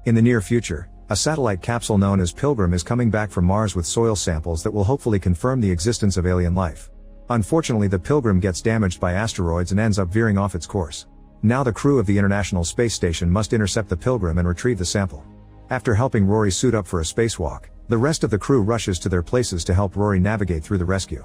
In the near future, a satellite capsule known as Pilgrim is coming back from Mars with soil samples that will hopefully confirm the existence of alien life. Unfortunately, the Pilgrim gets damaged by asteroids and ends up veering off its course. Now the crew of the International Space Station must intercept the Pilgrim and retrieve the sample. After helping Rory suit up for a spacewalk, the rest of the crew rushes to their places to help Rory navigate through the rescue.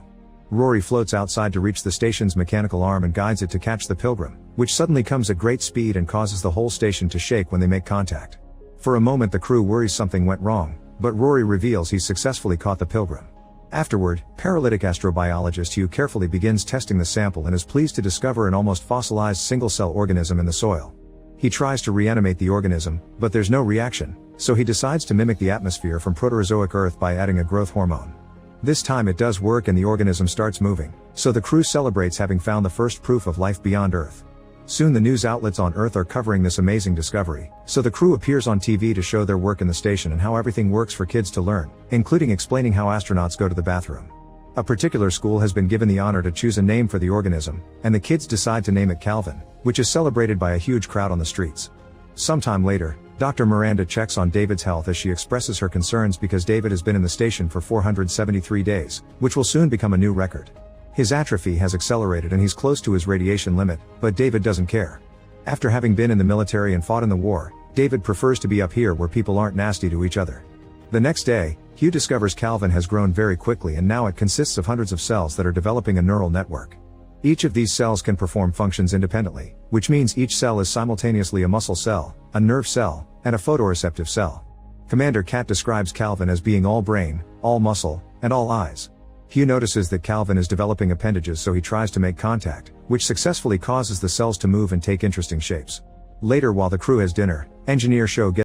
Rory floats outside to reach the station's mechanical arm and guides it to catch the Pilgrim, which suddenly comes at great speed and causes the whole station to shake when they make contact. For a moment the crew worries something went wrong, but Rory reveals he's successfully caught the Pilgrim. Afterward, paralytic astrobiologist Hugh carefully begins testing the sample and is pleased to discover an almost fossilized single-cell organism in the soil. He tries to reanimate the organism, but there's no reaction, so he decides to mimic the atmosphere from Proterozoic Earth by adding a growth hormone. This time it does work and the organism starts moving, so the crew celebrates having found the first proof of life beyond Earth. Soon the news outlets on Earth are covering this amazing discovery, so the crew appears on TV to show their work in the station and how everything works for kids to learn, including explaining how astronauts go to the bathroom. A particular school has been given the honor to choose a name for the organism, and the kids decide to name it Calvin, which is celebrated by a huge crowd on the streets. Sometime later, Dr. Miranda checks on David's health as she expresses her concerns because David has been in the station for 473 days, which will soon become a new record. His atrophy has accelerated and he's close to his radiation limit, but David doesn't care. After having been in the military and fought in the war, David prefers to be up here where people aren't nasty to each other. The next day, Hugh discovers Calvin has grown very quickly and now it consists of hundreds of cells that are developing a neural network. Each of these cells can perform functions independently, which means each cell is simultaneously a muscle cell, a nerve cell, and a photoreceptive cell. Commander Cat describes Calvin as being all brain, all muscle, and all eyes. Hugh notices that Calvin is developing appendages, so he tries to make contact, which successfully causes the cells to move and take interesting shapes. Later, while the crew has dinner, Engineer Show gets